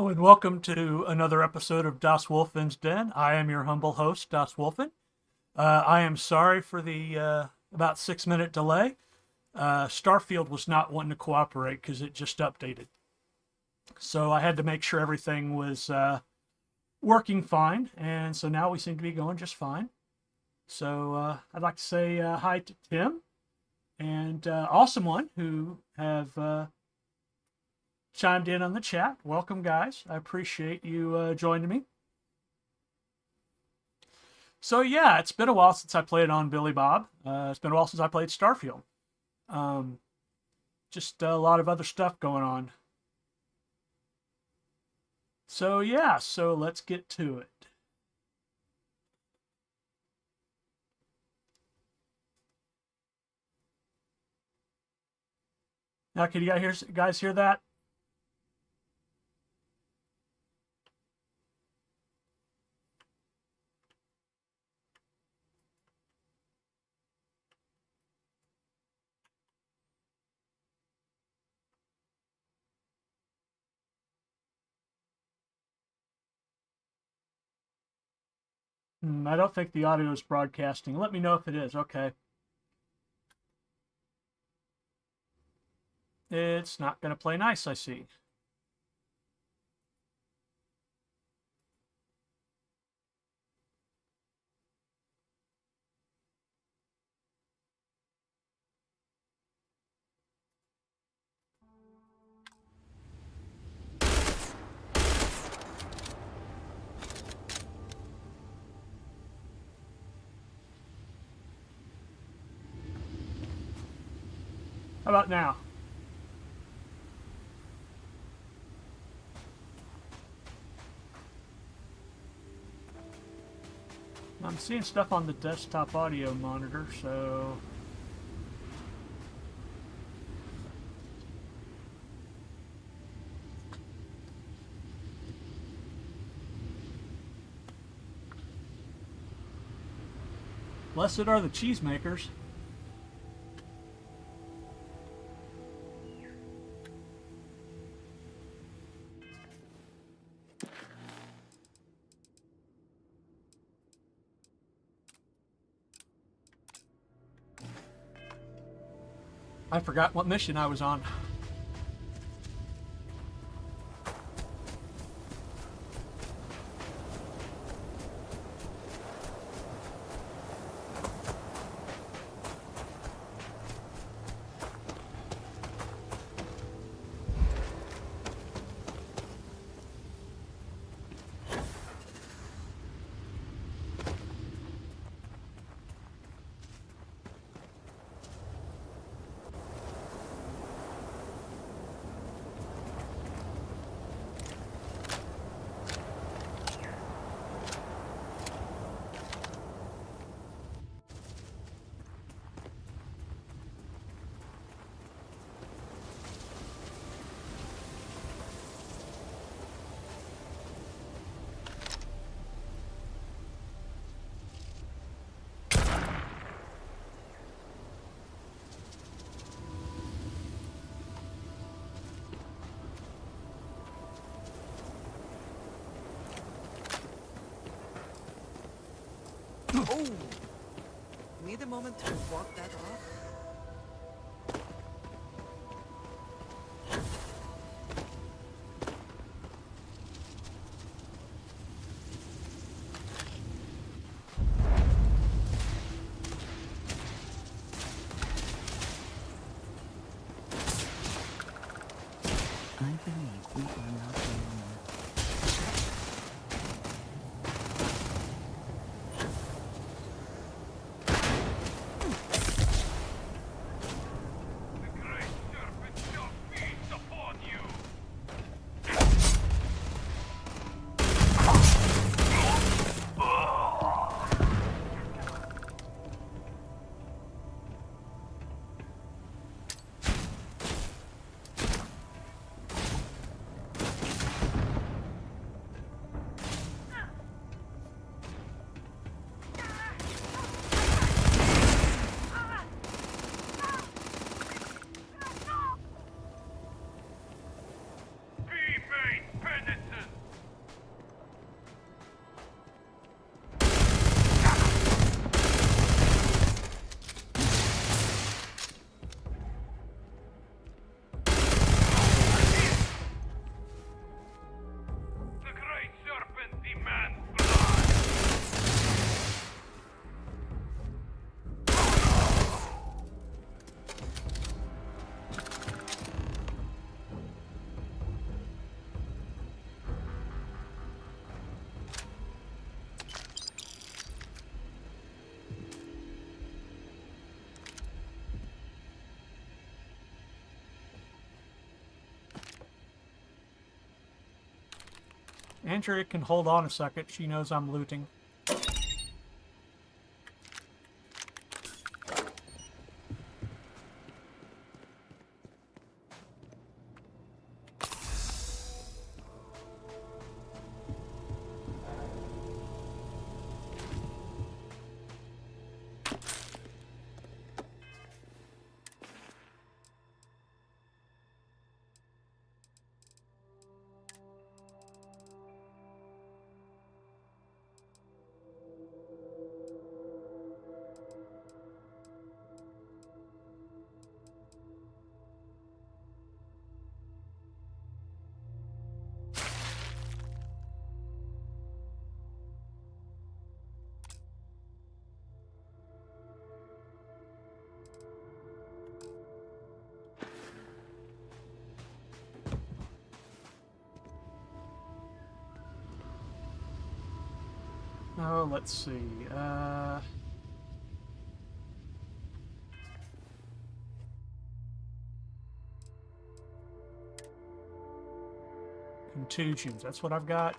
Hello and welcome to another episode of Das Wolfen's Den. I am your humble host, Das Wolfen. I am sorry for the about 6 minute delay. Starfield was not wanting to cooperate because it just updated. So I had to make sure everything was working fine, and so now we seem to be going just fine. So I'd like to say hi to Tim and Awesome One, who have chimed in on the chat. Welcome, guys. I appreciate you joining me. So yeah, it's been a while since I played on Billy Bob. It's been a while since I played Starfield. Just a lot of other stuff going on. So yeah, so let's get to it. Now, can you guys hear that? I don't think the audio is broadcasting. Let me know if it is. Okay. It's not going to play nice, I see. How about now? I'm seeing stuff on the desktop audio monitor, so... Blessed are the cheesemakers. I forgot what mission I was on. Oh! Need a moment to walk that off? I believe we are not alone. Andrea can hold on a second. She knows I'm looting. Oh, let's see. Contusions. That's what I've got.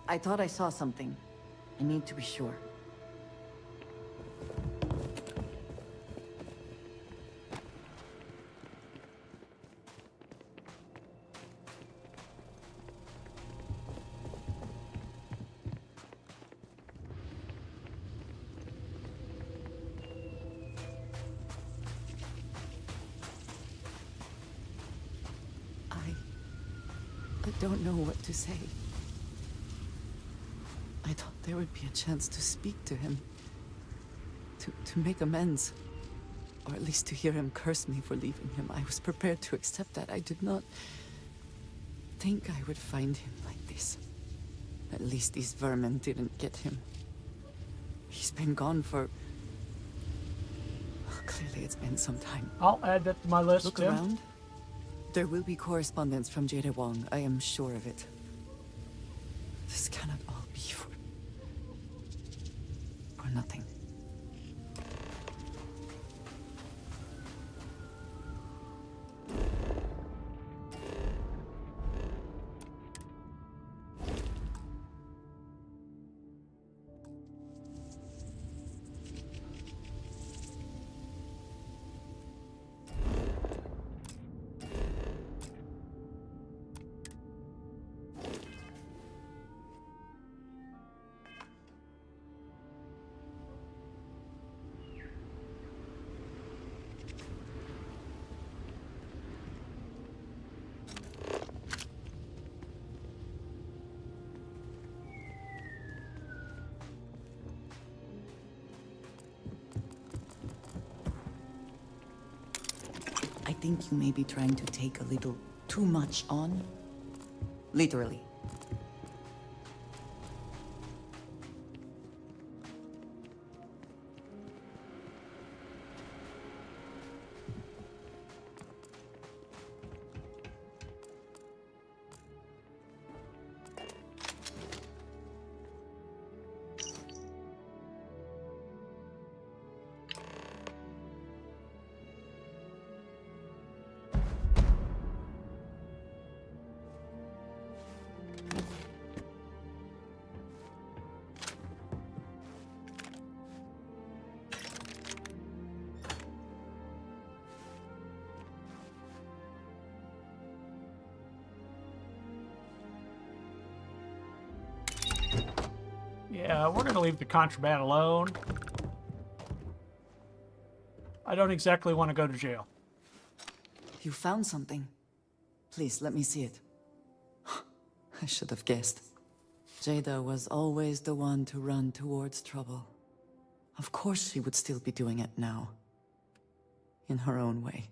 I thought I saw something. I need to be sure. I don't know what to say. I thought there would be a chance to speak to him. To make amends. Or at least to hear him curse me for leaving him. I was prepared to accept that. I did not think I would find him like this. At least these vermin didn't get him. He's been gone for... Oh, clearly it's been some time. I'll add that to my list, Look Tim. around. There will be correspondence from Jade Wong. I am sure of it. This cannot all be for nothing. I think you may be trying to take a little too much on. Literally. Yeah, we're going to leave the contraband alone. I don't exactly want to go to jail. You found something. Please, let me see it. I should have guessed. Jada was always the one to run towards trouble. Of course she would still be doing it now. In her own way.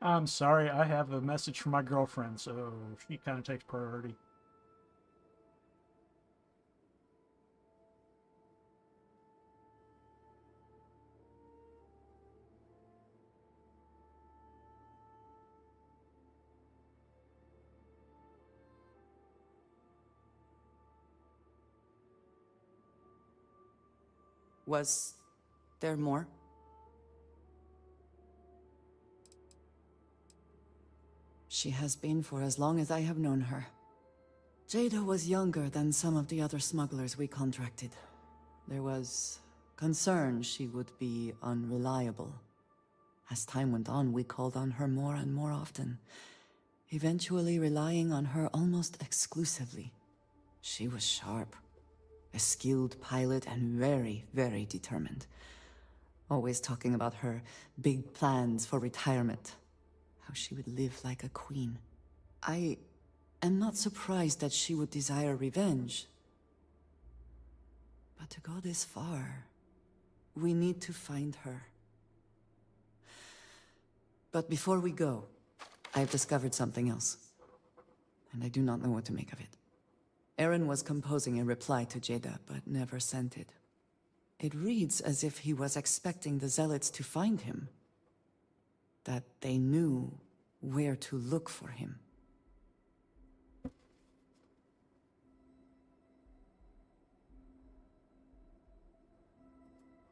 I'm sorry, I have a message from my girlfriend, so she kind of takes priority. Was there more? She has been for as long as I have known her. Jada was younger than some of the other smugglers we contracted. There was concern she would be unreliable. As time went on, we called on her more and more often, eventually relying on her almost exclusively. She was sharp, a skilled pilot, and very, very determined. Always talking about her big plans for retirement. How she would live like a queen. I am not surprised that she would desire revenge. But to go this far, we need to find her. But before we go, I've discovered something else. And I do not know what to make of it. Aaron was composing a reply to Jada, but never sent it. It reads as if he was expecting the Zealots to find him. That they knew where to look for him.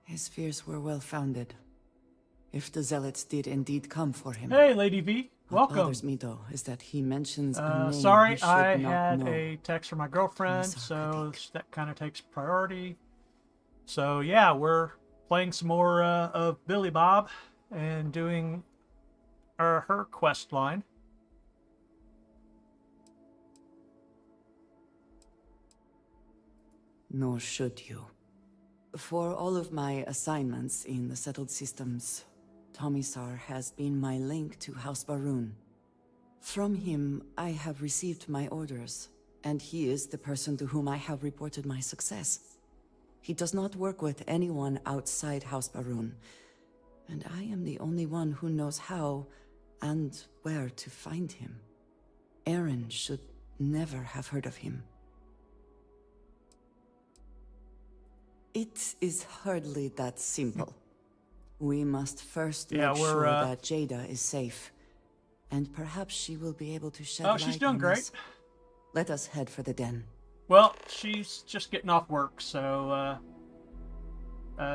His fears were well-founded. If the Zealots did indeed come for him. Hey, Lady V. What Welcome. bothers me, though, is that he mentions a name Sorry, he should I not had know. a text from my girlfriend, Commissar so Kadik. that kind of takes priority. So yeah, we're playing some more of Billy Bob and doing her quest line. Nor should you. For all of my assignments in the settled systems, Tomisar has been my link to House Baroon. From him, I have received my orders, and he is the person to whom I have reported my success. He does not work with anyone outside House Baroon, and I am the only one who knows how and where to find him. Aaron should never have heard of him. It is hardly that simple. We must first Yeah, make we're, sure that Jada is safe. And perhaps she will be able to shed Oh, light she's doing on great. this. Let us head for the den. Well, she's just getting off work, so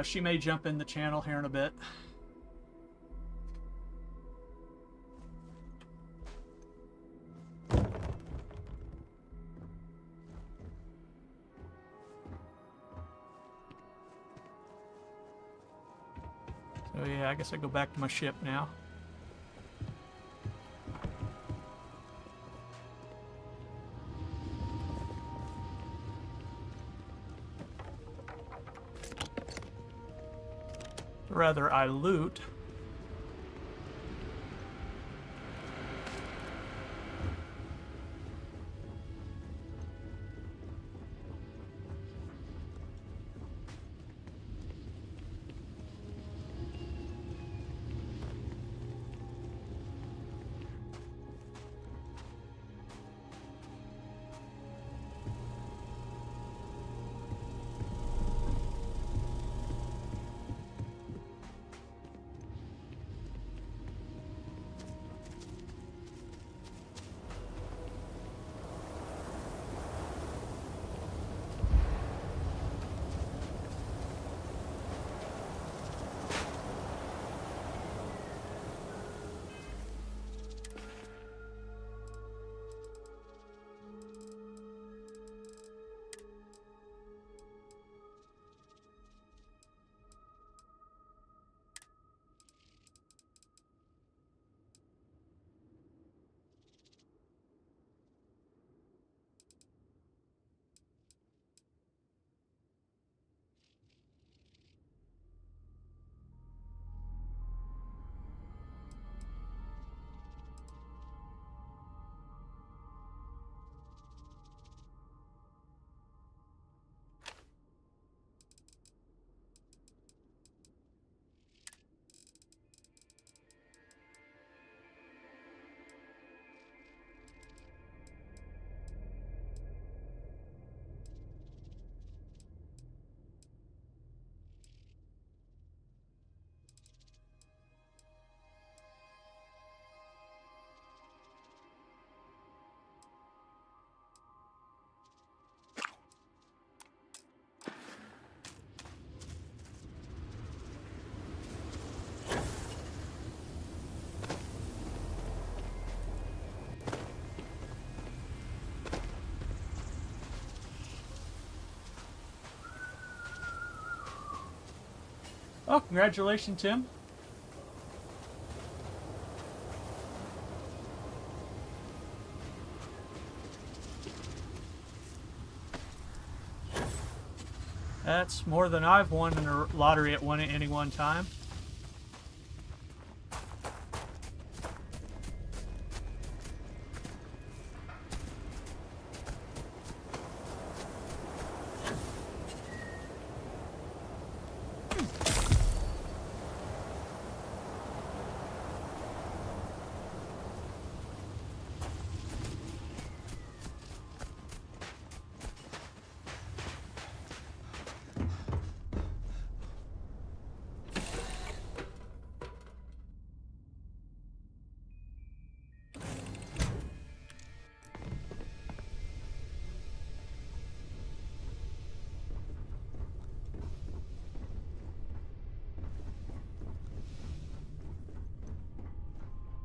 she may jump in the channel here in a bit. So yeah, I guess I go back to my ship now. Rather, I loot. Oh, congratulations, Tim. That's more than I've won in a lottery at any one time.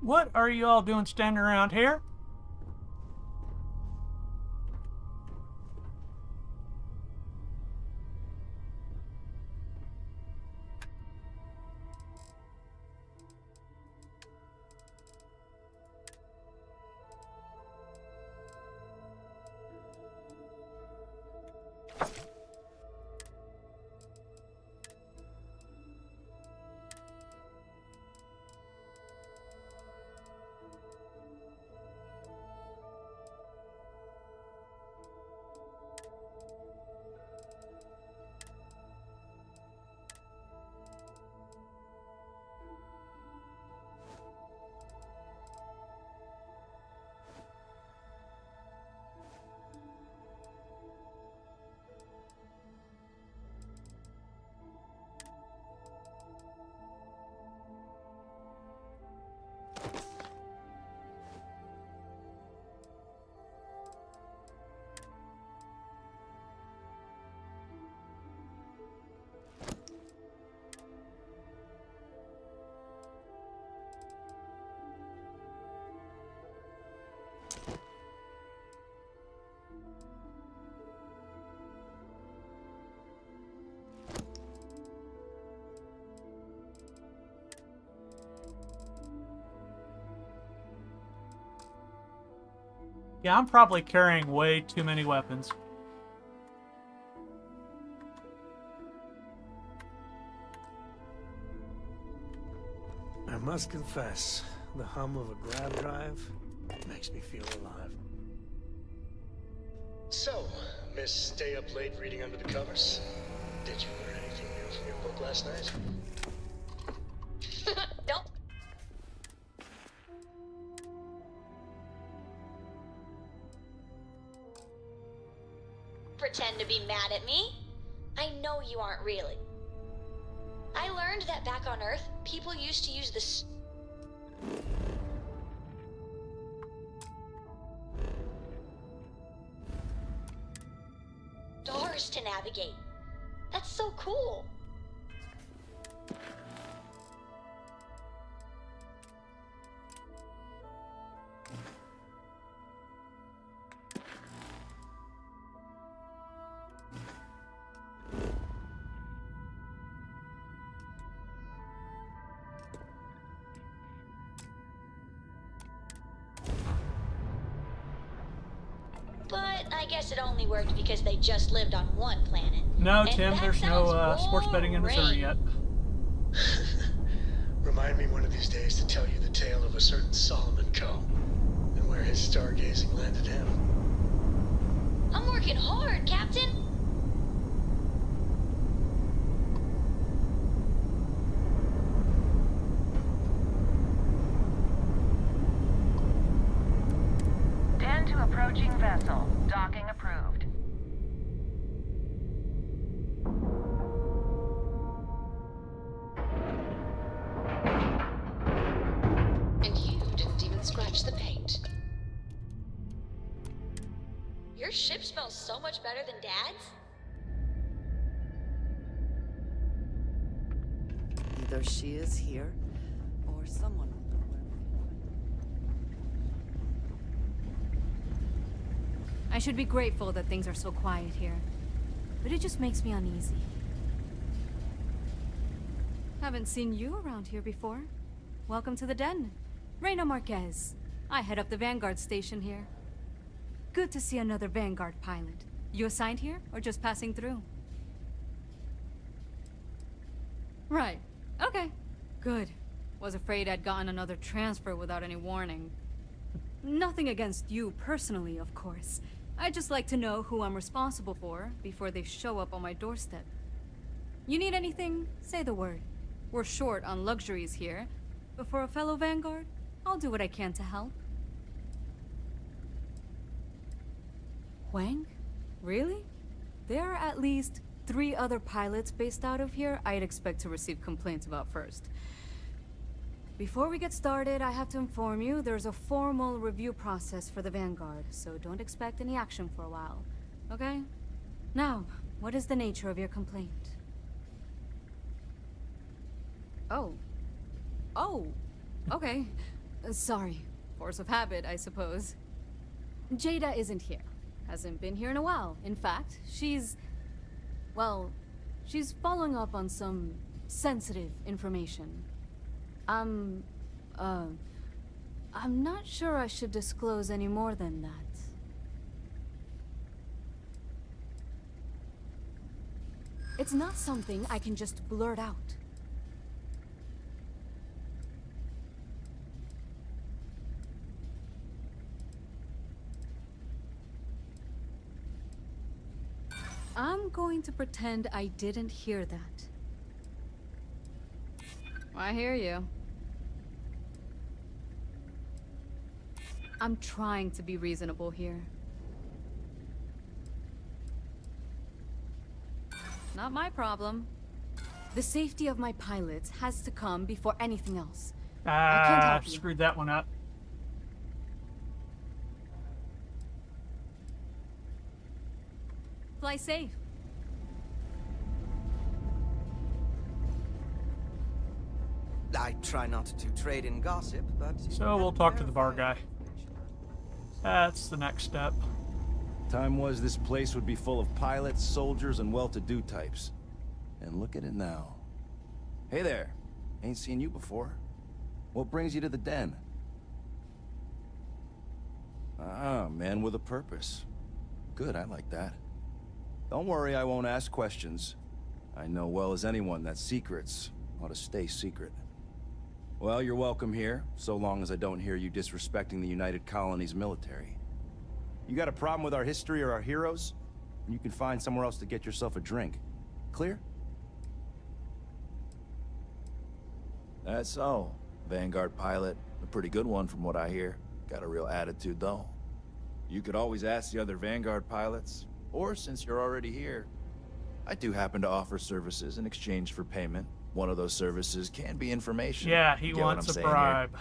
What are you all doing standing around here? Yeah, I'm probably carrying way too many weapons. I must confess, the hum of a grab drive makes me feel alive. So, Miss Stay Up Late reading under the covers? Did you learn anything new from your book last night? Don't pretend to be mad at me. I know you aren't really. I learned that back on Earth, people used to use the stars to navigate. That's so cool. But I guess it only worked because they just lived on one planet. No, And Tim, that there's no sounds sports betting in Missouri boring. yet. Remind me one of these days to tell you the tale of a certain Solomon Coe, and where his stargazing landed him. I'm working hard, Captain. Tend to approaching vessel. Docking approved. And you didn't even scratch the paint. Your ship smells so much better than Dad's. Either she is here, or someone will know where. I should be grateful that things are so quiet here, but it just makes me uneasy. Haven't seen you around here before. Welcome to the den. Reina Marquez. I head up the Vanguard station here. Good to see another Vanguard pilot. You assigned here, or just passing through? Right. Okay. Good. Was afraid I'd gotten another transfer without any warning. Nothing against you personally, of course. I'd just like to know who I'm responsible for before they show up on my doorstep. You need anything? Say the word. We're short on luxuries here, but for a fellow Vanguard, I'll do what I can to help. Wang? Really? There are at least 3 other pilots based out of here I'd expect to receive complaints about first. Before we get started, I have to inform you there's a formal review process for the Vanguard, so don't expect any action for a while, okay? Now, what is the nature of your complaint? Oh. Okay. Sorry. Force of habit, I suppose. Jada isn't here. Hasn't been here in a while. In fact, she's following up on some sensitive information. I'm not sure I should disclose any more than that. It's not something I can just blurt out. I'm going to pretend I didn't hear that. I hear you. I'm trying to be reasonable here. Not my problem. The safety of my pilots has to come before anything else. I can't help you. Screwed that one up. Fly safe. I try not to trade in gossip, but... So we'll talk to the bar guy. That's the next step. Time was this place would be full of pilots, soldiers, and well-to-do types. And look at it now. Hey there. Ain't seen you before. What brings you to the den? Ah, man with a purpose. Good, I like that. Don't worry, I won't ask questions. I know well as anyone that secrets ought to stay secret. Well, you're welcome here, so long as I don't hear you disrespecting the United Colonies military. You got a problem with our history or our heroes? You can find somewhere else to get yourself a drink. Clear? That's so. Vanguard pilot. A pretty good one from what I hear. Got a real attitude, though. You could always ask the other Vanguard pilots. Or, since you're already here, I do happen to offer services in exchange for payment. One of those services can be information. Yeah, he Get what wants I'm a saying bribe. here?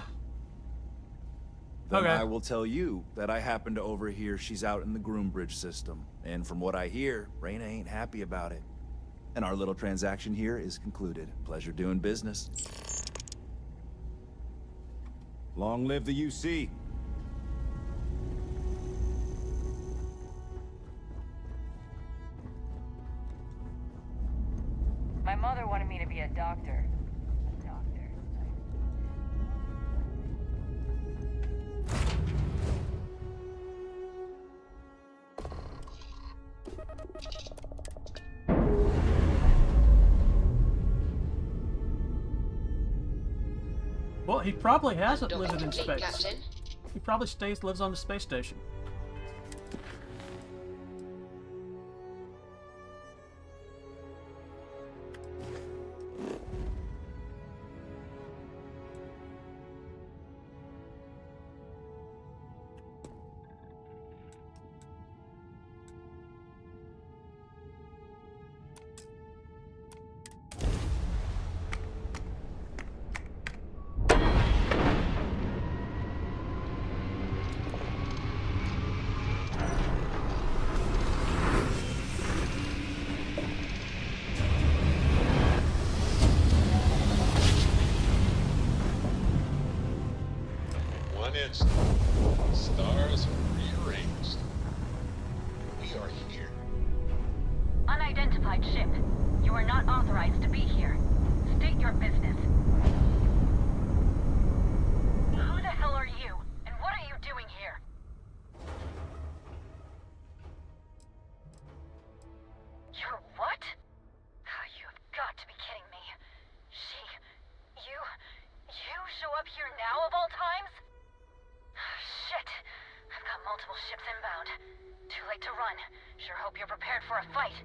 Then Okay. I will tell you that I happen to overhear she's out in the Groombridge system. And from what I hear, Reina ain't happy about it. And our little transaction here is concluded. Pleasure doing business. Long live the UC. My mother wanted me to be a doctor. Well, he probably hasn't Dock lived in complete, space. Captain. He probably lives on the space station. One instant, stars are rearranged. We are here. Unidentified ship. You are not authorized to be here. State your business. Who the hell are you? And what are you doing here? You're what? You've got to be kidding me. You show up here now of all times? Shit. I've got multiple ships inbound. Too late to run. Sure hope you're prepared for a fight.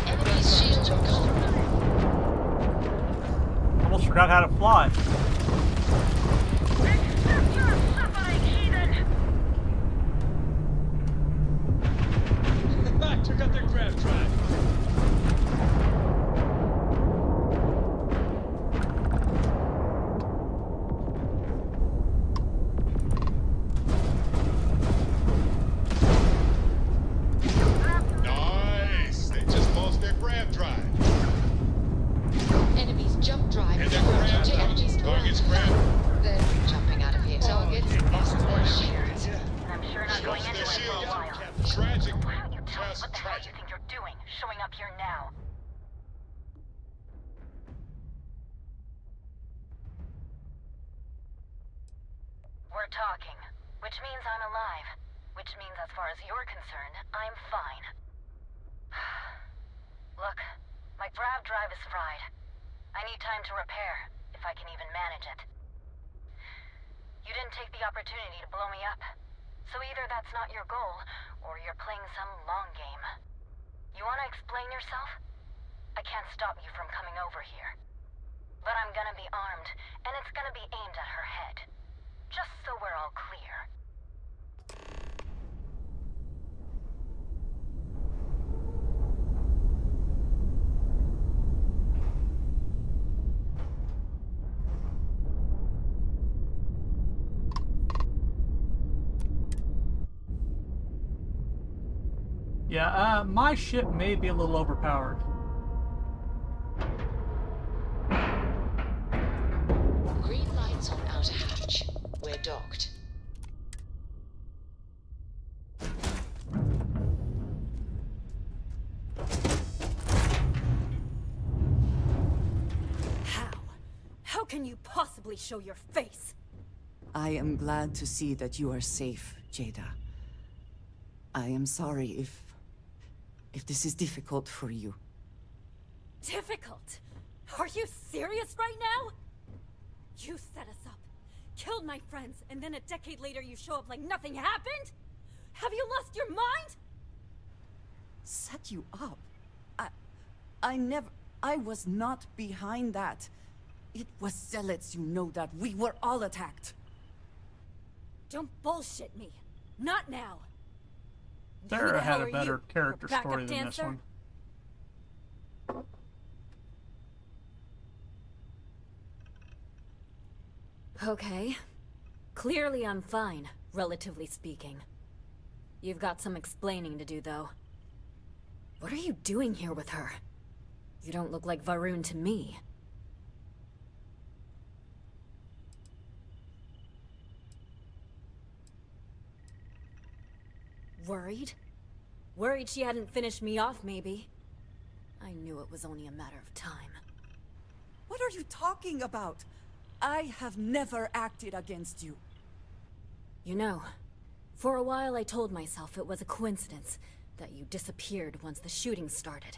Enemy's shields are gone. Almost forgot how to fly. Accept your suffering, heathen! Took out their grab drive. Nice! They just lost their grab drive. Enemy's jump drive And is their about grab to drive. energy Target's storage. grab. They're jumping out of here. Targets lost their shields. I'm sure not going Lost their anywhere for a shields. while. Tragic. Why don't you tell me Just what the hell you tragic. think you're doing, showing up here now? We're talking, which means I'm alive. Which means as far as you're concerned, I'm fine. Look, my grav drive is fried. I need time to repair, if I can even manage it. You didn't take the opportunity to blow me up. So either that's not your goal, or you're playing some long game. You want to explain yourself? I can't stop you from coming over here. But I'm gonna be armed, and it's gonna be aimed at her head. Just so we're all clear. Yeah, my ship may be a little overpowered. Green lights on outer hatch. We're docked. How? How can you possibly show your face? I am glad to see that you are safe, Jada. I am sorry if this is difficult for you. Difficult? Are you serious right now? You set us up, killed my friends, and then a decade later you show up like nothing happened? Have you lost your mind? Set you up? I was not behind that. It was zealots, you know that. We were all attacked. Don't bullshit me. Not now. Who Sarah the had hell a are better you? character Backup story than this dancer? one. Okay. Clearly I'm fine, relatively speaking. You've got some explaining to do, though. What are you doing here with her? You don't look like Varun to me. Worried? Worried she hadn't finished me off, maybe. I knew it was only a matter of time. What are you talking about? I have never acted against you. You know, for a while I told myself it was a coincidence that you disappeared once the shooting started.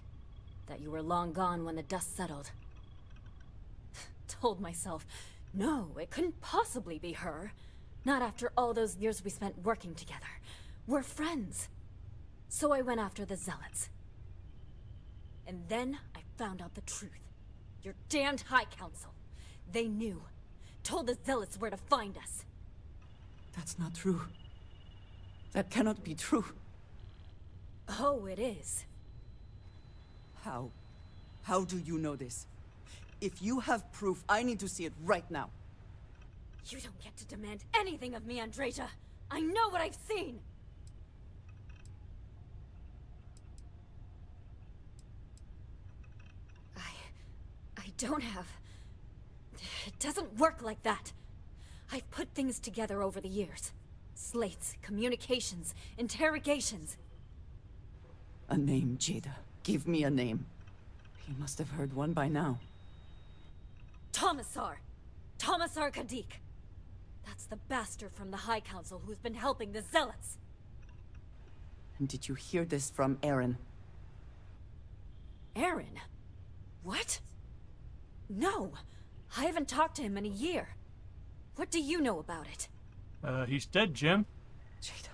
That you were long gone when the dust settled. Told myself, no, it couldn't possibly be her. Not after all those years we spent working together. We're friends. So I went after the zealots. And then I found out the truth. Your damned High Council. They knew. Told the zealots where to find us. That's not true. That cannot be true. Oh, it is. How? How do you know this? If you have proof, I need to see it right now. You don't get to demand anything of me, Andreja. I know what I've seen. don't have. It doesn't work like that. I've put things together over the years. Slates, communications, interrogations. A name, Jada. Give me a name. He must have heard one by now. Tomasar! Tomasar Kadik! That's the bastard from the High Council who's been helping the Zealots! And did you hear this from Aaron? Aaron? What? No! I haven't talked to him in a year. What do you know about it? He's dead, Jim. Jada,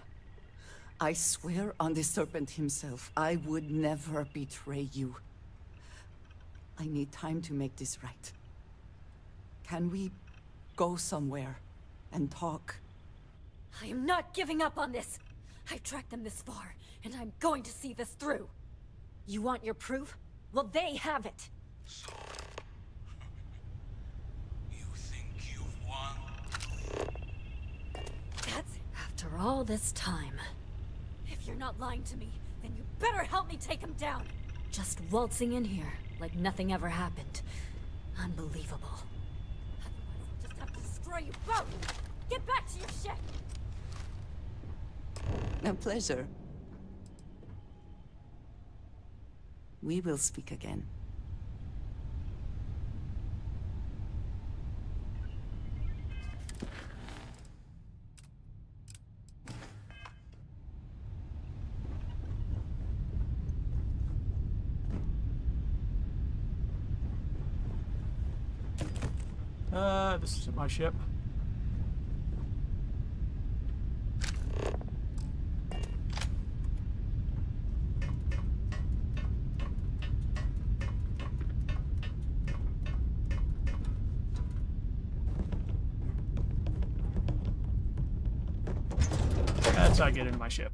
I swear on the Serpent himself, I would never betray you. I need time to make this right. Can we go somewhere and talk? I am not giving up on this! I've tracked them this far, and I'm going to see this through. You want your proof? Well, they have it. So, you think you've won? That's after all this time. If you're not lying to me, then you better help me take him down. Just waltzing in here like nothing ever happened. Unbelievable. Otherwise, I'll just have to destroy you both. Get back to your ship. A pleasure. We will speak again. This isn't my ship. That's how I get into my ship.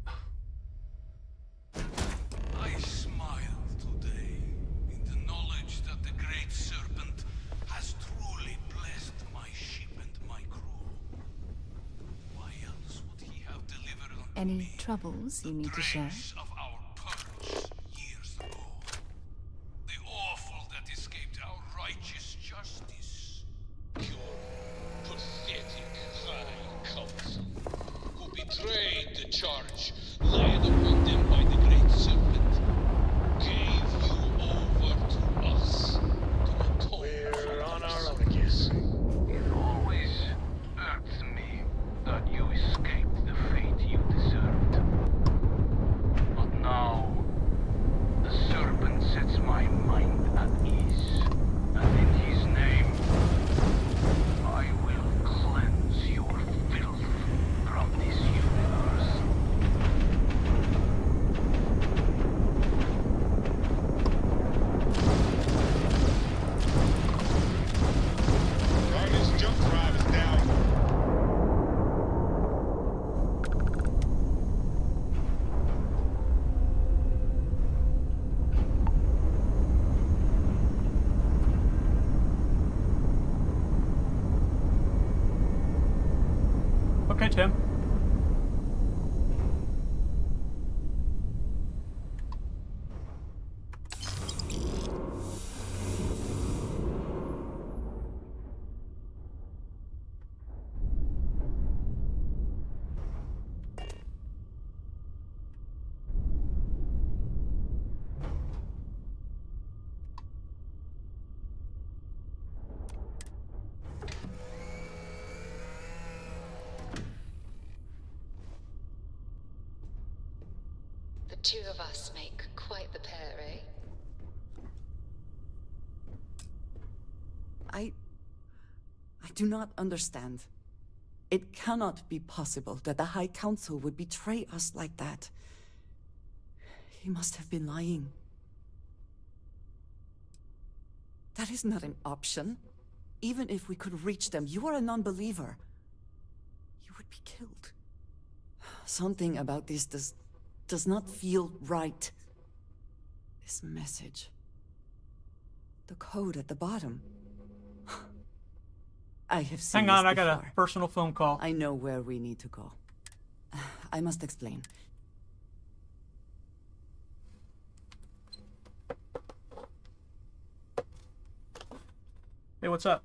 I smile today in the knowledge that the Great Serpent has truly blessed my ship and my crew. Why else would he have delivered unto Any me troubles you need to share? dregs of our purge years ago? The awful that escaped our righteous justice. Your pathetic High Council, who betrayed the charge laid upon them by the Great Serpent, gave you over to us to atone. We're on our own again. It always irks me that you escaped the fate you deserved. But now, the serpent sets my mind at ease, and in his name, I will cleanse your filth from this universe. Guardian's jump drive is down. Okay, Tim. The two of us make quite the pair, eh? I do not understand. It cannot be possible that the High Council would betray us like that. He must have been lying. That is not an option. Even if we could reach them, you are a non-believer. You would be killed. Something about this does not feel right. This message. The code at the bottom. I have seen Hang on, this I got a before. personal phone call. I know where we need to go. I must explain. Hey, what's up?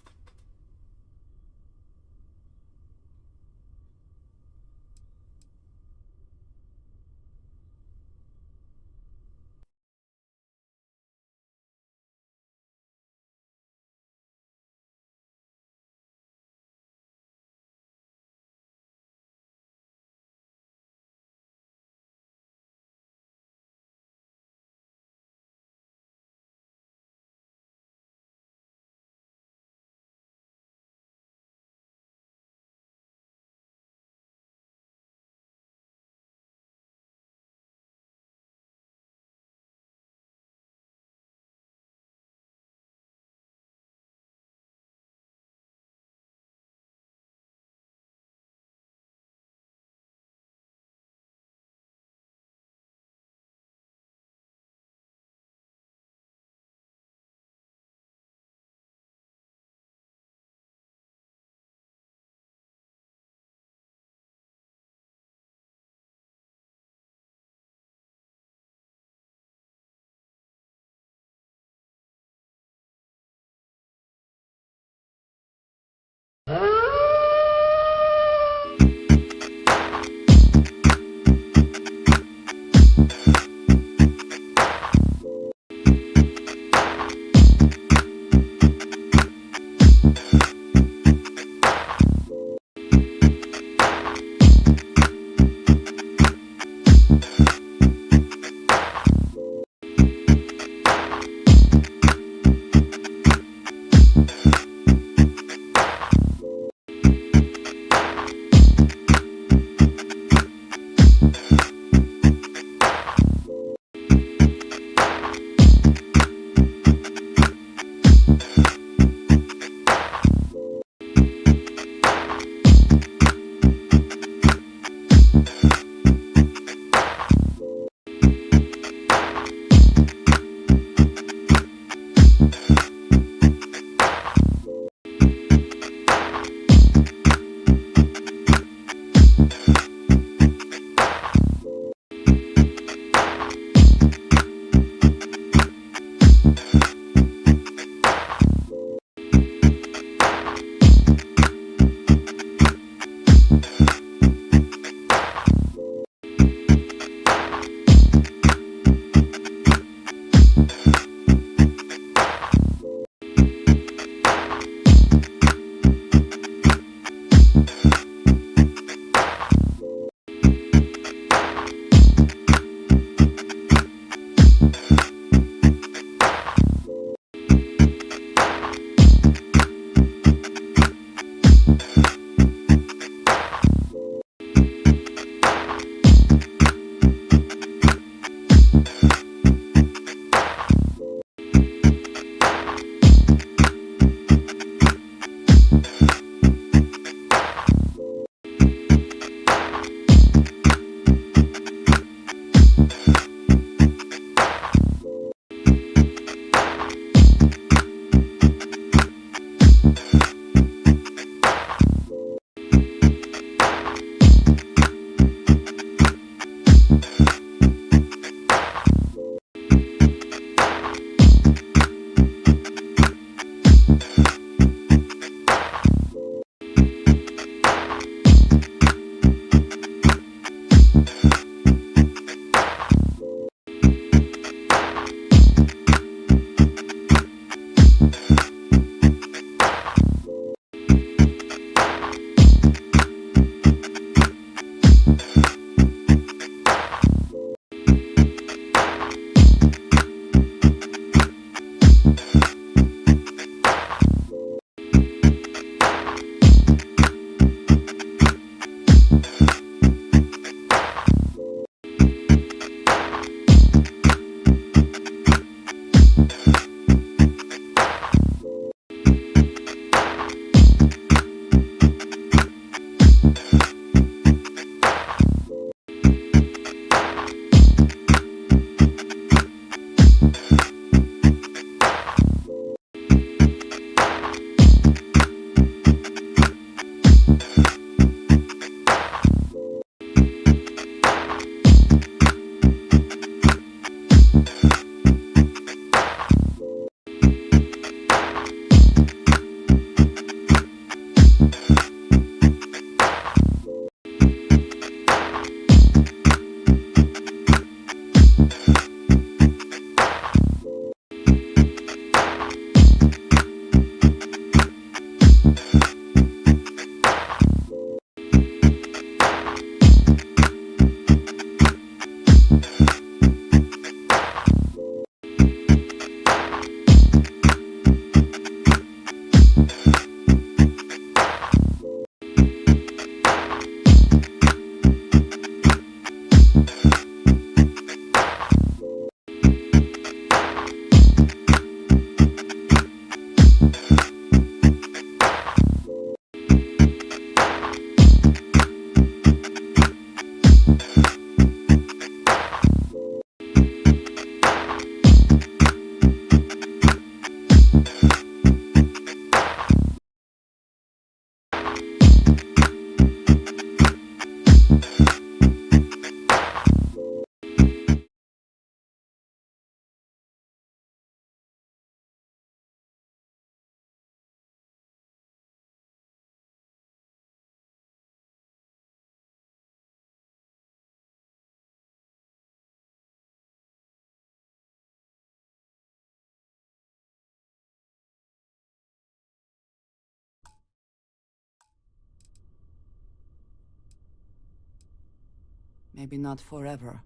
Maybe not forever,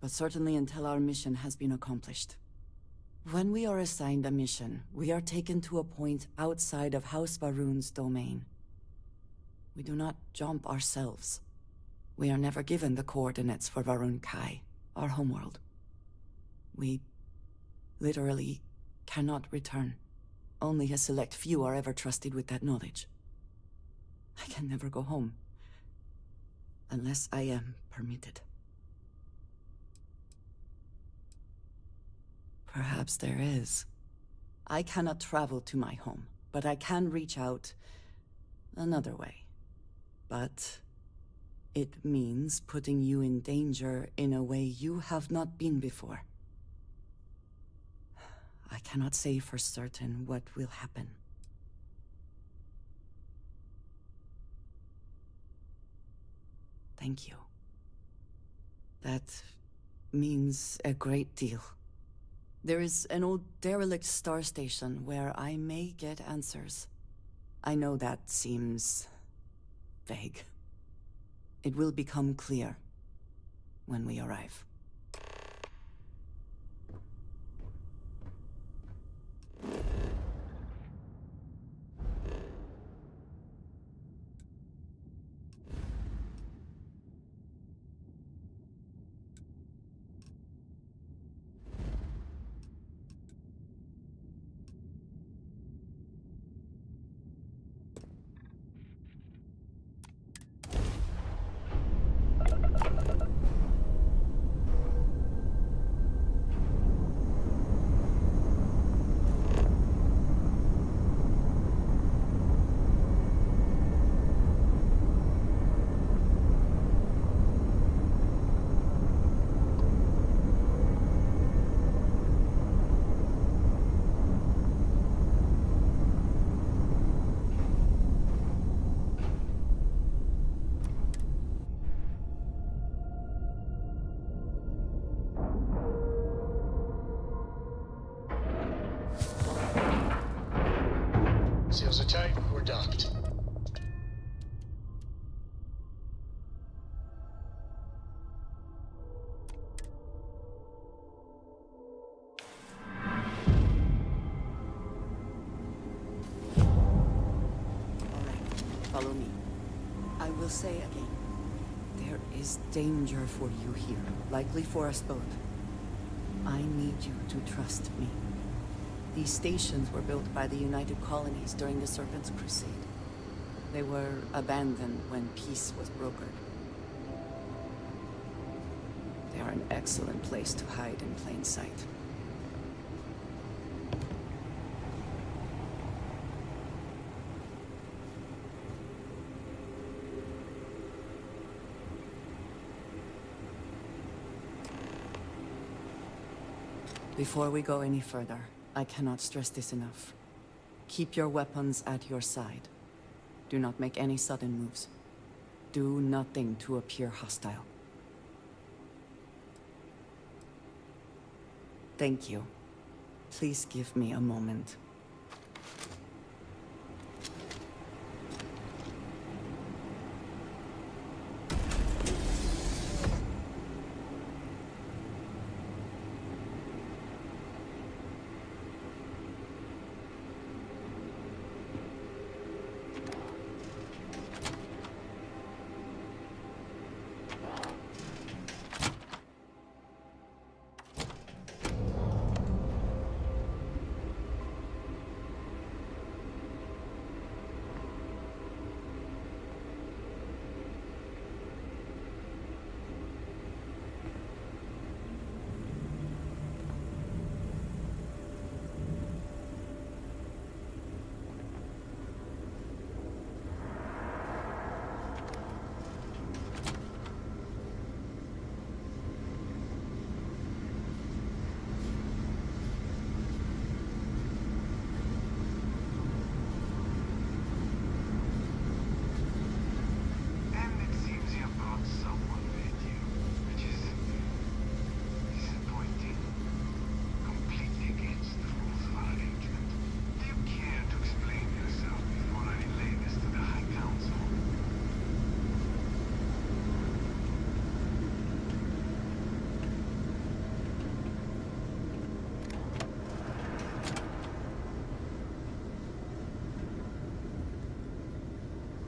but certainly until our mission has been accomplished. When we are assigned a mission, we are taken to a point outside of House Varun's domain. We do not jump ourselves. We are never given the coordinates for Varun Kai, our homeworld. We literally cannot return. Only a select few are ever trusted with that knowledge. I can never go home. Unless I am permitted. Perhaps there is. I cannot travel to my home, but I can reach out another way. But it means putting you in danger in a way you have not been before. I cannot say for certain what will happen. Thank you. That means a great deal. There is an old derelict star station where I may get answers. I know that seems vague. It will become clear when we arrive. Seals are tight, we're docked. Follow me. I will say again, there is danger for you here, likely for us both. I need you to trust me. These stations were built by the United Colonies during the Serpent's Crusade. They were abandoned when peace was brokered. They are an excellent place to hide in plain sight. Before we go any further, I cannot stress this enough. Keep your weapons at your side. Do not make any sudden moves. Do nothing to appear hostile. Thank you. Please give me a moment.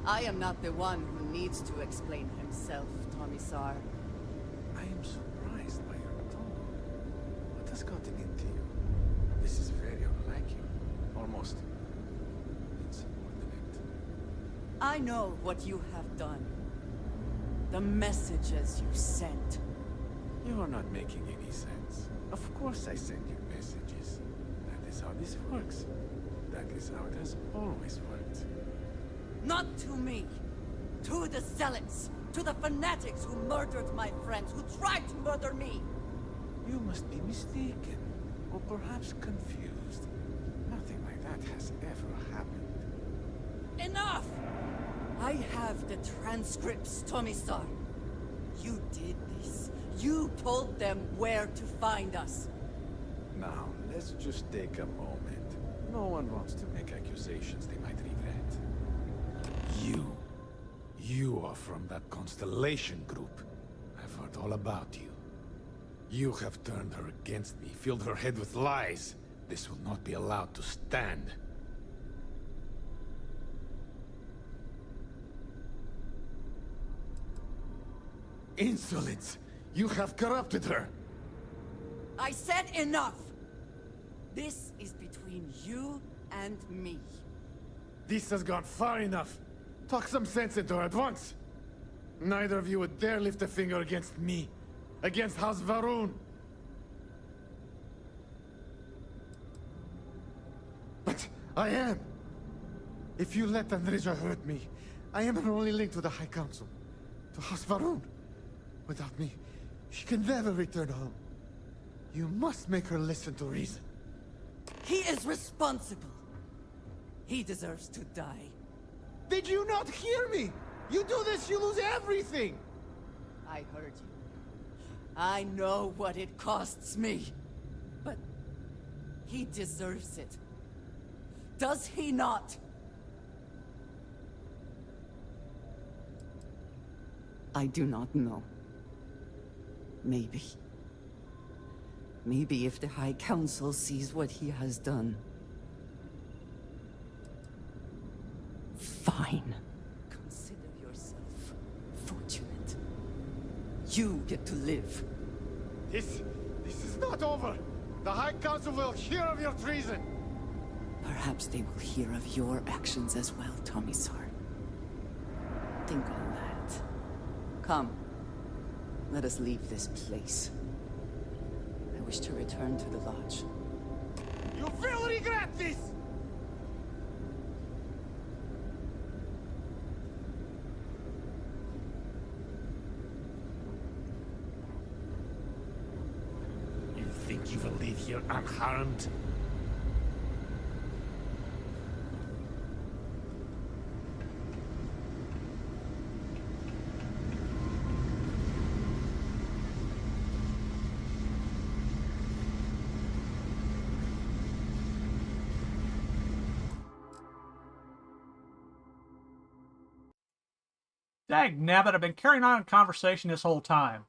I am not the one who needs to explain himself, Tomisar. I am surprised by your tone. What has gotten into you? This is very unlike you. Almost insubordinate. I know what you have done. The messages you sent. You are not making any sense. Of course I send you messages. That is how this works. That is how it has always worked. Not to me. To the zealots. To the fanatics who murdered my friends, who tried to murder me. You must be mistaken. Or perhaps confused. Nothing like that has ever happened. Enough! I have the transcripts, Tomisar. You did this. You told them where to find us. Now, let's just take a moment. No one wants to make accusations they might regret. You are from that Constellation group. I've heard all about you. You have turned her against me, filled her head with lies. This will not be allowed to stand. Insolence! You have corrupted her! I said enough! This is between you and me. This has gone far enough. Talk some sense into her at once. Neither of you would dare lift a finger against me. Against House Varun. But I am. If you let Andreja hurt me, I am her only link to the High Council. To House Varun. Without me, she can never return home. You must make her listen to reason. He is responsible. He deserves to die. Did you not hear me? You do this, you lose everything! I heard you. I know what it costs me. But he deserves it. Does he not? I do not know. Maybe. Maybe if the High Council sees what he has done. Fine. Consider yourself fortunate. You get to live. This is not over. The High Council will hear of your treason. Perhaps they will hear of your actions as well, Tomisar. Think on that. Come. Let us leave this place. I wish to return to the lodge. You will regret this! You think you will leave here unharmed? Dag nabbit, I've been carrying on a conversation this whole time.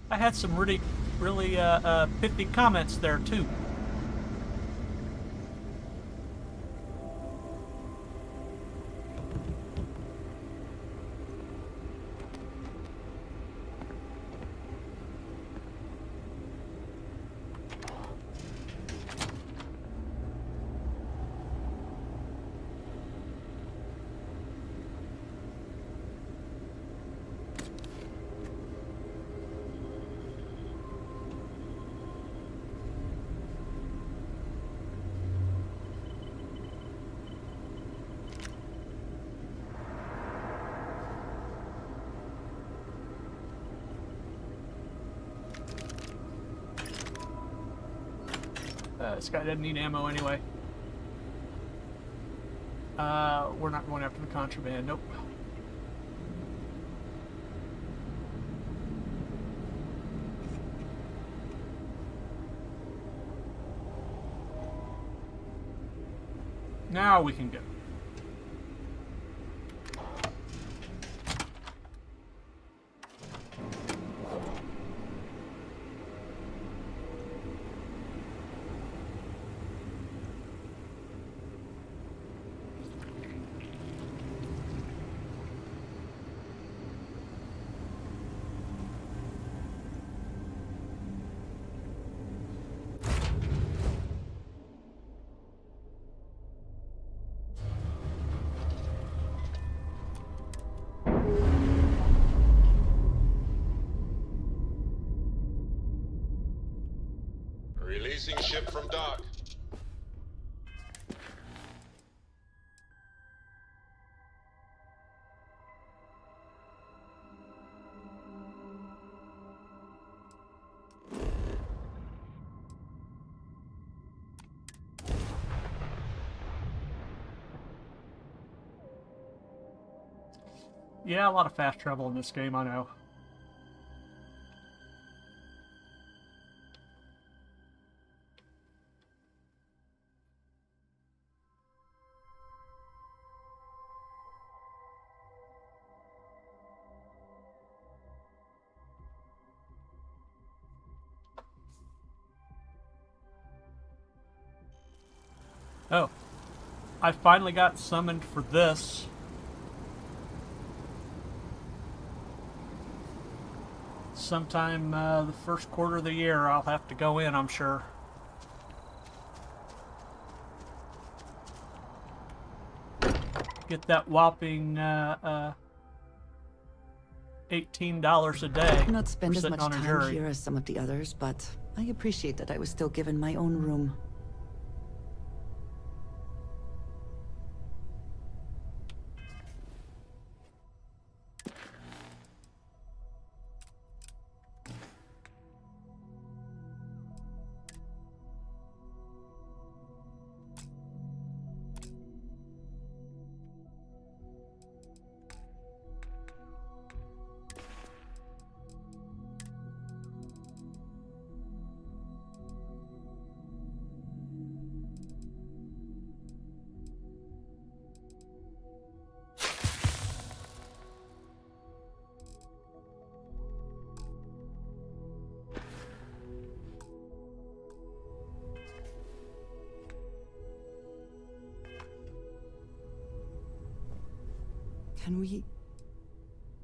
I had some really pithy comments there, too. This guy doesn't need ammo anyway. We're not going after the contraband. Nope. Now we can go. Doc. Yeah, a lot of fast travel in this game, I know. Oh, I finally got summoned for this. Sometime the first quarter of the year, I'll have to go in, I'm sure. Get that whopping $18 a day. I did not spend for as sitting much on a time jury. here as some of the others, but I appreciate that I was still given my own room. Can we,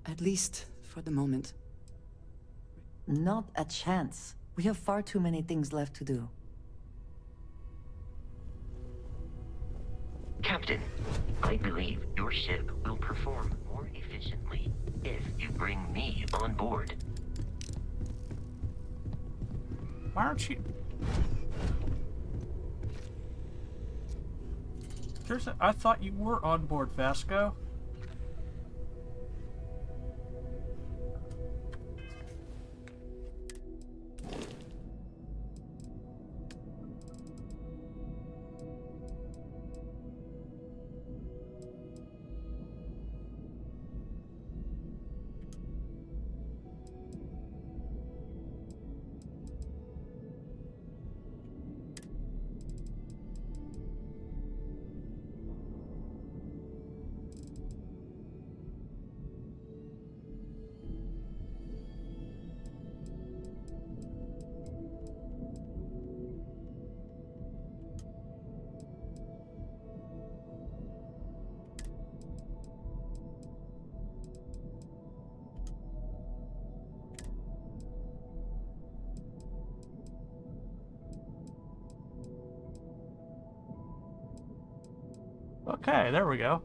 at least for the moment? Not a chance. We have far too many things left to do. Captain, I believe your ship will perform more efficiently if you bring me on board. Why aren't you... I thought you were on board, Vasco. Okay, there we go.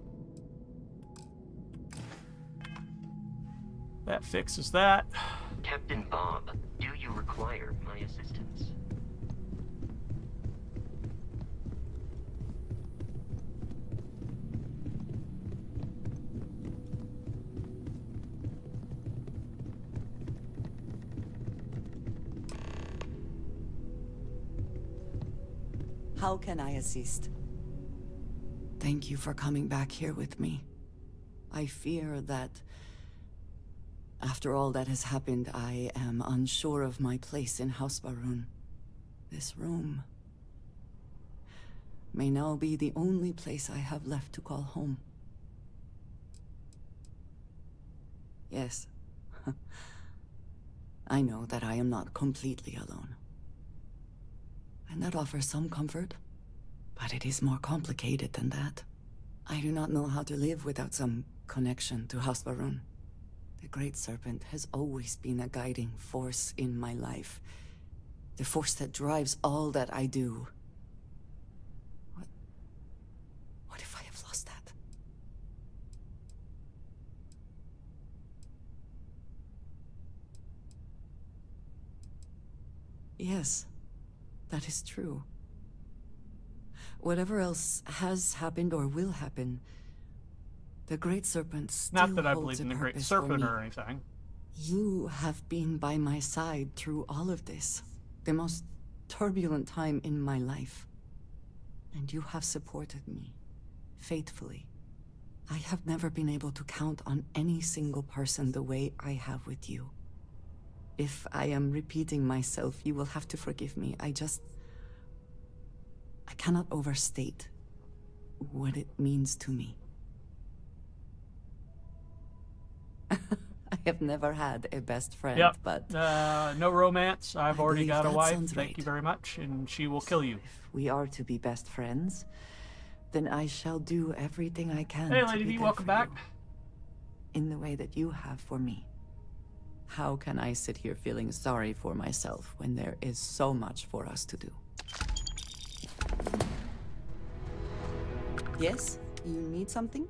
That fixes that. Captain Bob, do you require my assistance? How can I assist? Thank you for coming back here with me. I fear that after all that has happened, I am unsure of my place in House Baroon. This room may now be the only place I have left to call home. Yes, I know that I am not completely alone. And that offers some comfort. But it is more complicated than that. I do not know how to live without some connection to House Baroon. The Great Serpent has always been a guiding force in my life. The force that drives all that I do. What if I have lost that? Yes, that is true. Whatever else has happened or will happen, the Great Serpent still Not that I holds believe a in the Great purpose for Serpent me. or anything. You have been by my side through all of this, the most turbulent time in my life. And you have supported me, faithfully. I have never been able to count on any single person the way I have with you. If I am repeating myself, you will have to forgive me. I cannot overstate what it means to me. I have never had a best friend, Yep. but... no romance. I've I already believe got a that wife. sounds Thank right. you very much, and she will kill you. If we are to be best friends, then I shall do everything I can Hey, to Lady be B, there welcome for back. you, in the way that you have for me. How can I sit here feeling sorry for myself when there is so much for us to do? Yes? You need something?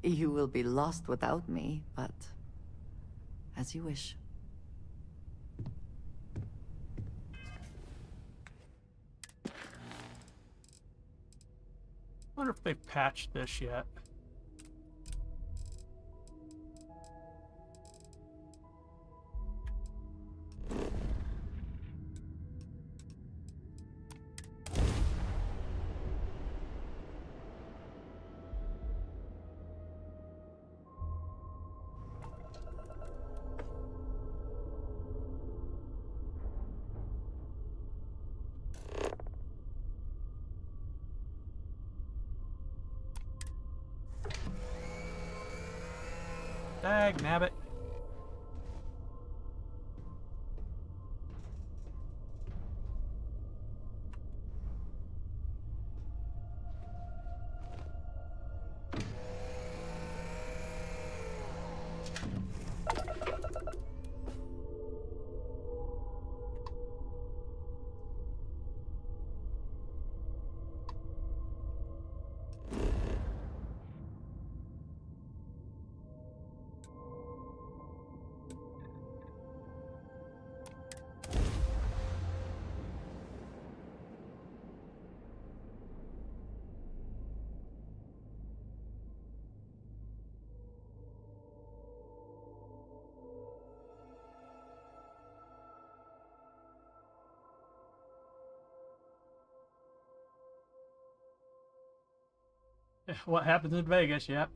You will be lost without me, but as you wish. I wonder if they've patched this yet. Dag nabbit. What happens in Vegas, yep.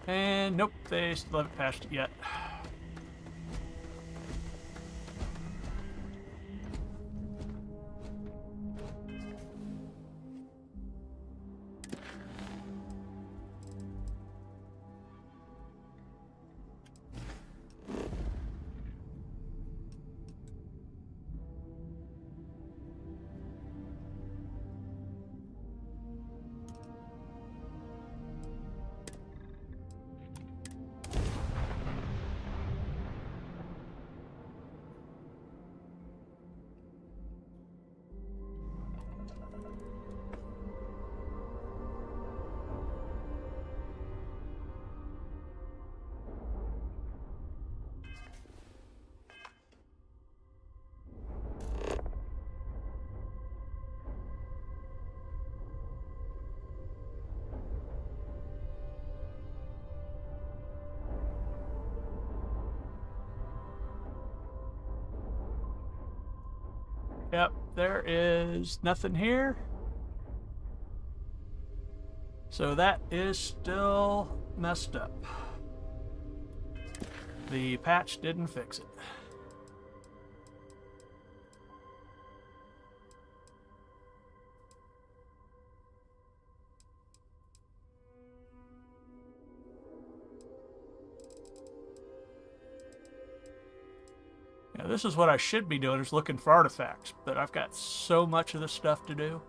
And nope, they still haven't patched it yet. Yep, there is nothing here. So that is still messed up. The patch didn't fix it. Now, this is what I should be doing, is looking for artifacts, but I've got so much of this stuff to do.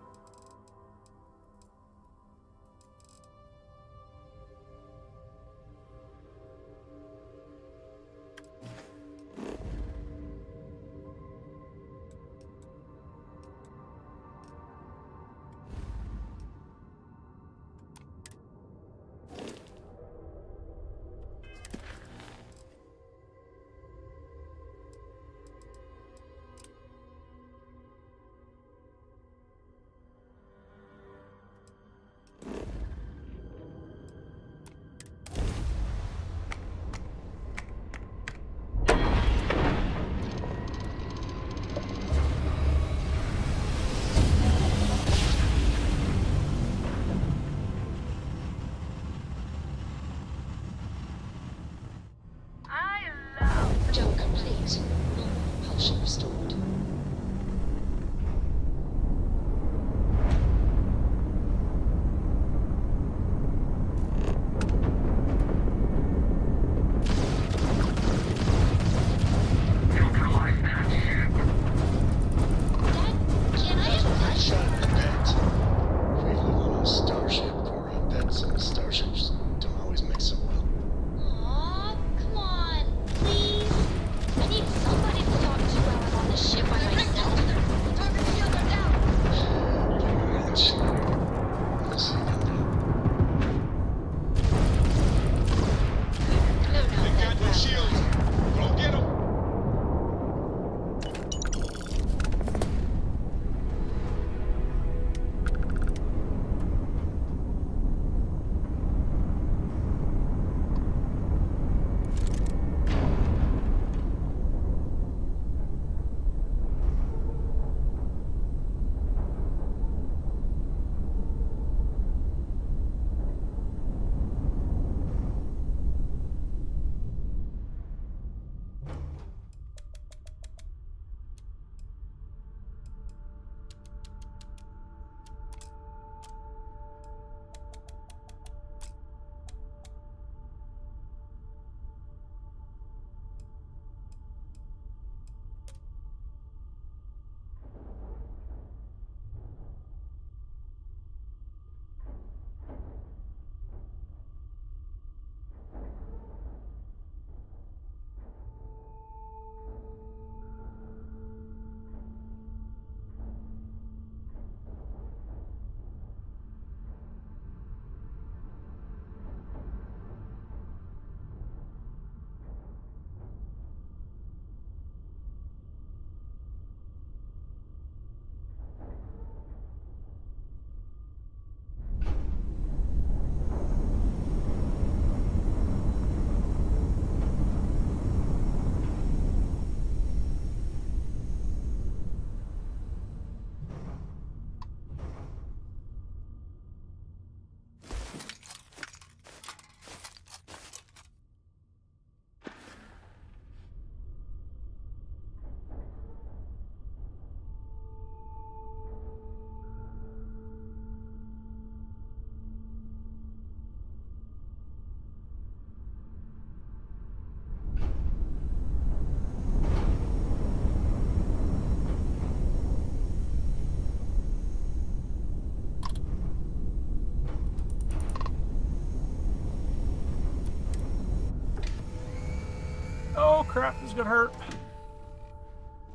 crap, this is gonna hurt.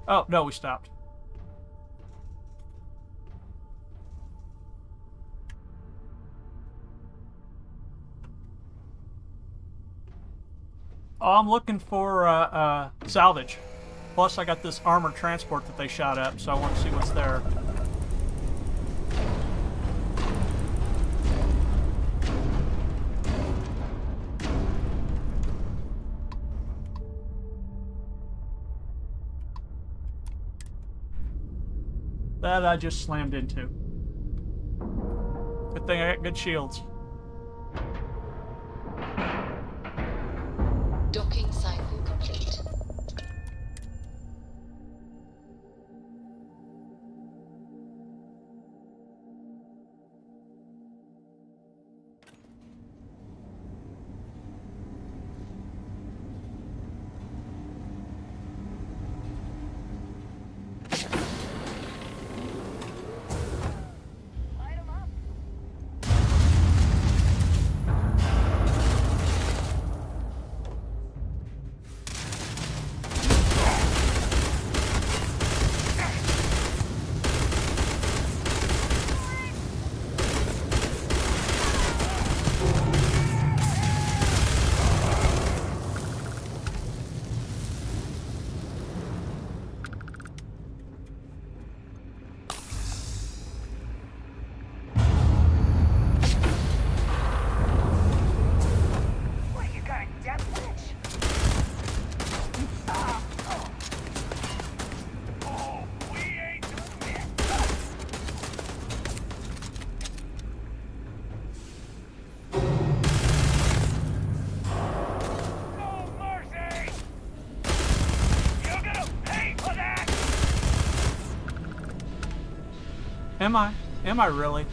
Oh, no, we stopped. Oh, I'm looking for salvage. Plus, I got this armored transport that they shot up, so I want to see what's there. That I just slammed into. Good thing I got good shields. Docking cycle complete. Am I? Am I really?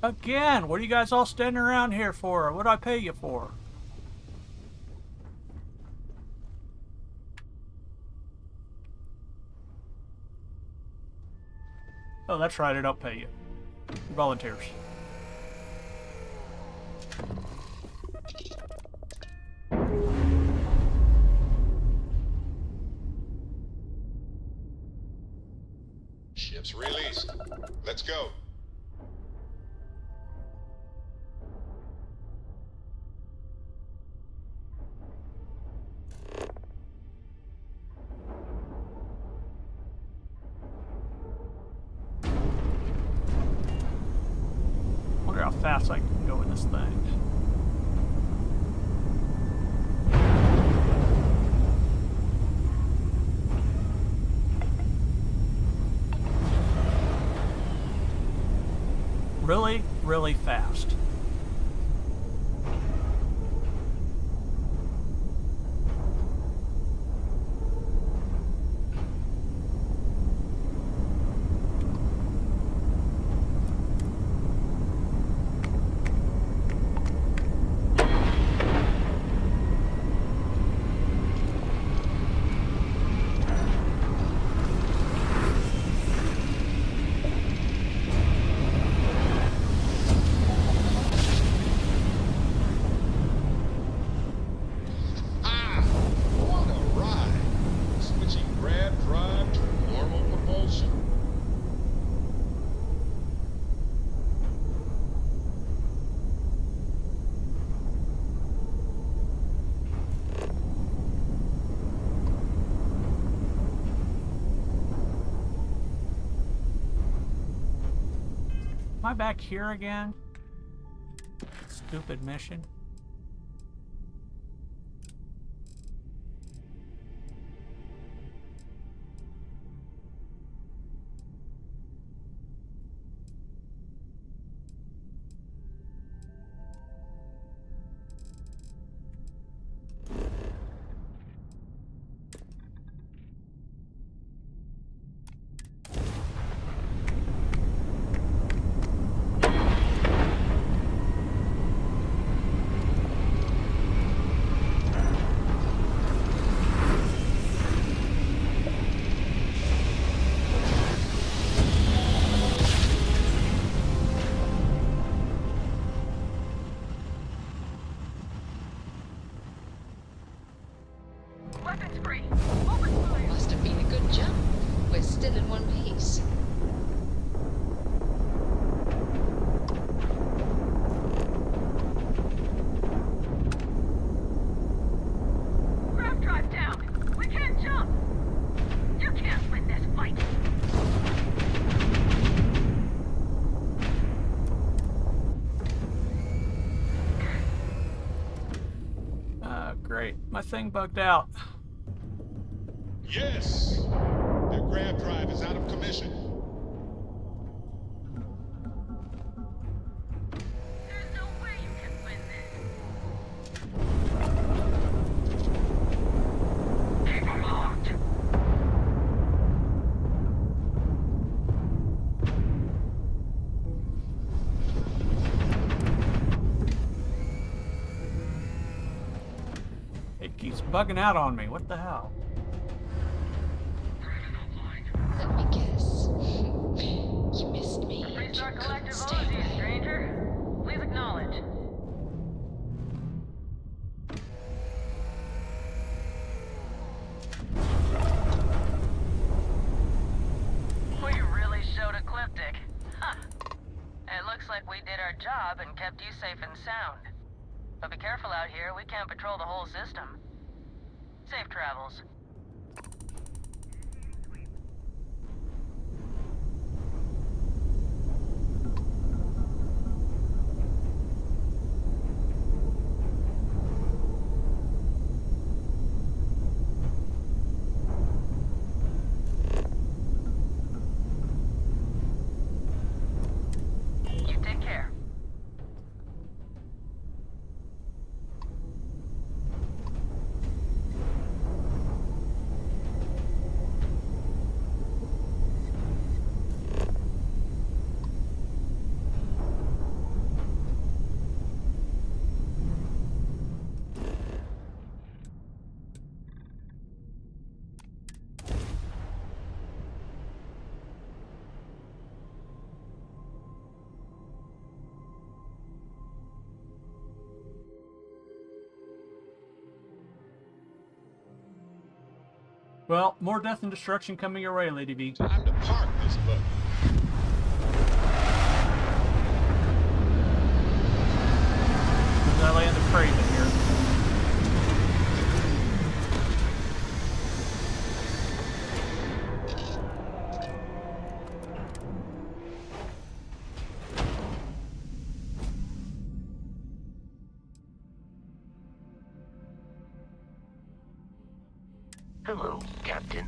Again, what are you guys all standing around here for? What do I pay you for? Oh, that's right, I don't pay you. You're volunteers. Ship's released. Let's go. Wonder how fast I can go in this thing. Really, really fast. What a ride! Switching grab drive to normal propulsion. Am I back here again? Stupid mission. Weapons free. Must have been a good jump. We're still in one piece. Grav drive down. We can't jump. You can't win this fight. Great. My thing bugged out. Yes! Their grab drive is out of commission. There's no way you can win this. Keep them locked. It keeps bugging out on me. What the hell? Let me guess. You missed me. Restart You couldn't collective stay OG, away. stranger. Please acknowledge. We really showed ecliptic. Huh. It looks like we did our job and kept you safe and sound. But be careful out here, we can't patrol the whole system. Safe travels. You take care. Well, more death and destruction coming your way, Lady V. Time to park this boat. I land the Craven here. Hello, Captain.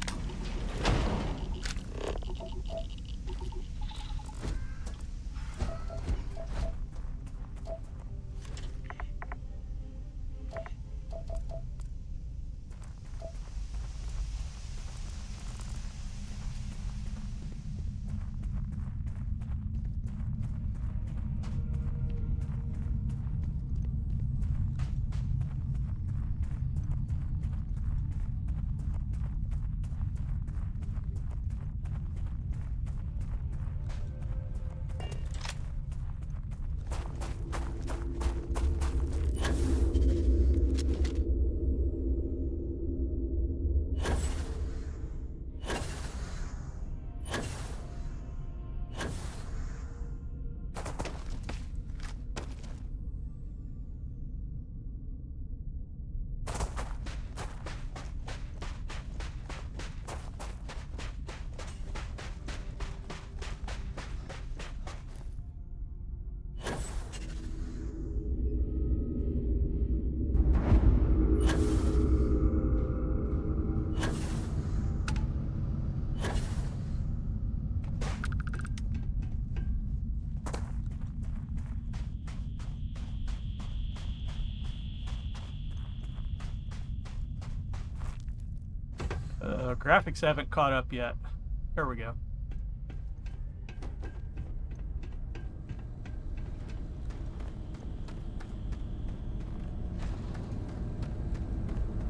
Graphics haven't caught up yet. There we go.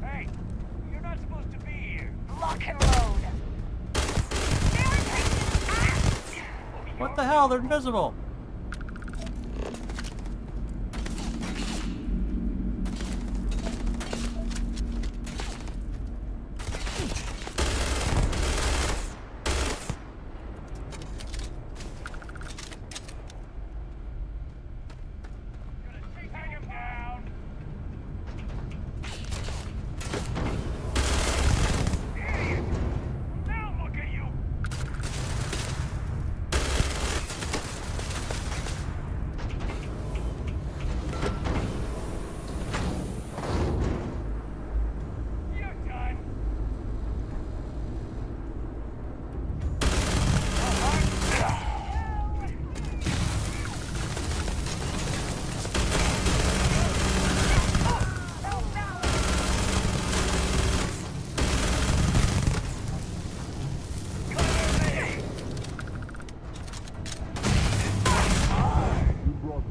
Hey, you're not supposed to be here. Lock and load. What the hell? They're invisible.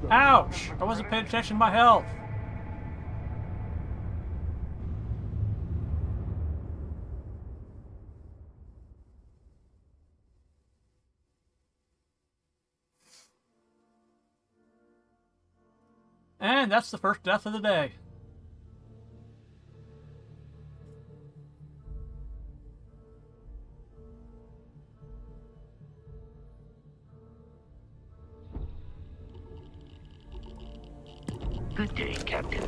Ouch! I wasn't paying attention to my health. And that's the first death of the day. Good day, Captain.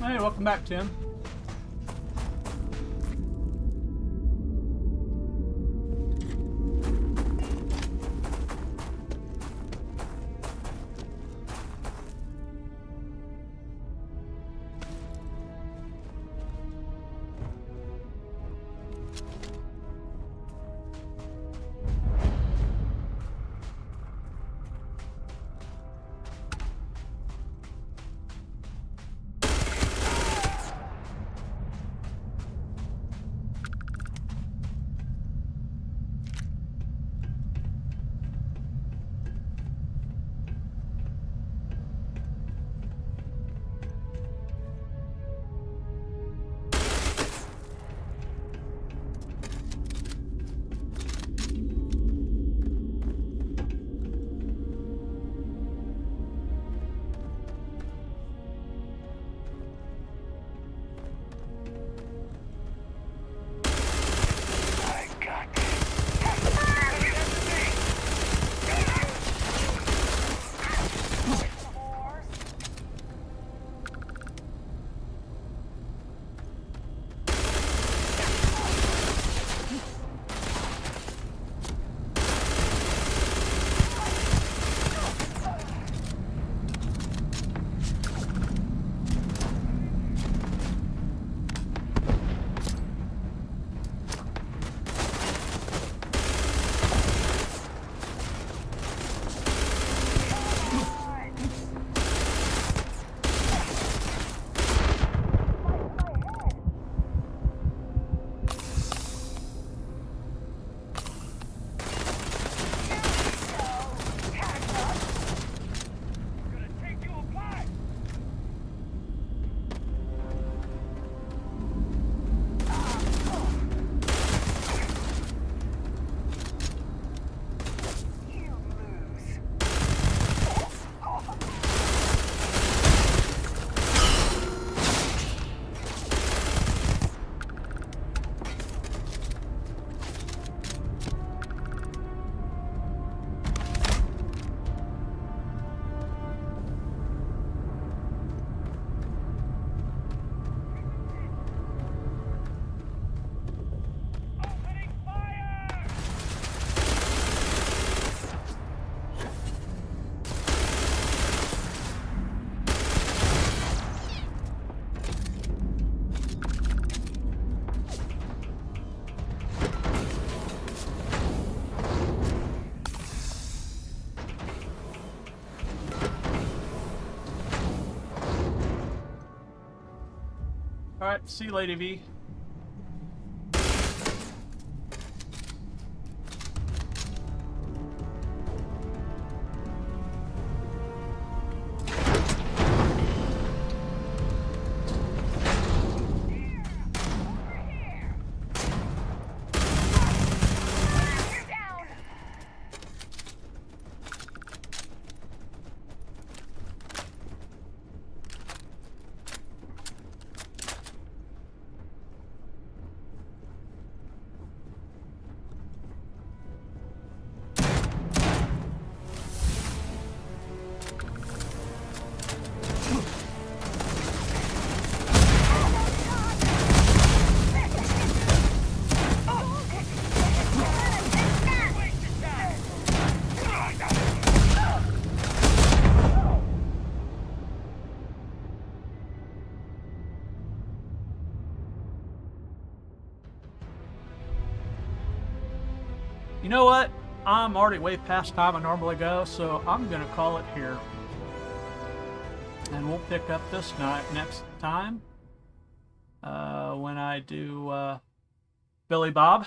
Hey, welcome back, Tim. All right, see you, Lady V. You know what? I'm already way past time I normally go, so I'm going to call it here. And we'll pick up this night next time when I do Billy Bob.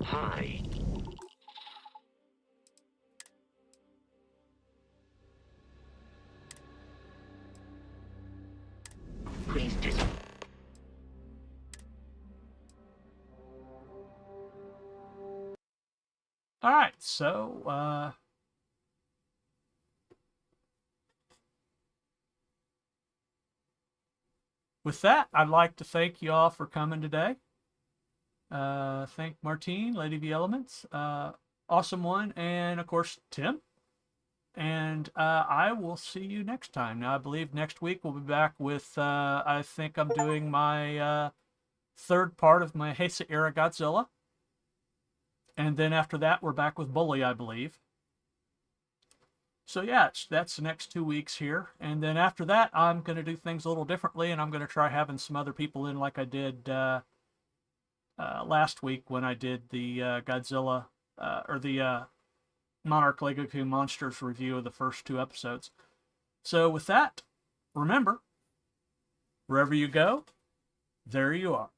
Hi. Please just... All right, so with that, I'd like to thank you all for coming today. Thank Martine, Lady of the Elements. Awesome One, and of course, Tim. And I will see you next time. Now, I believe next week we'll be back with, I think I'm doing my third part of my Heisei era Godzilla. And then after that, we're back with Bully, I believe. So yeah, that's the next 2 weeks here. And then after that, I'm going to do things a little differently, and I'm going to try having some other people in like I did last week when I did the Godzilla, or the Monarch Lego King Monsters review of the first 2 episodes. So with that, remember, wherever you go, there you are.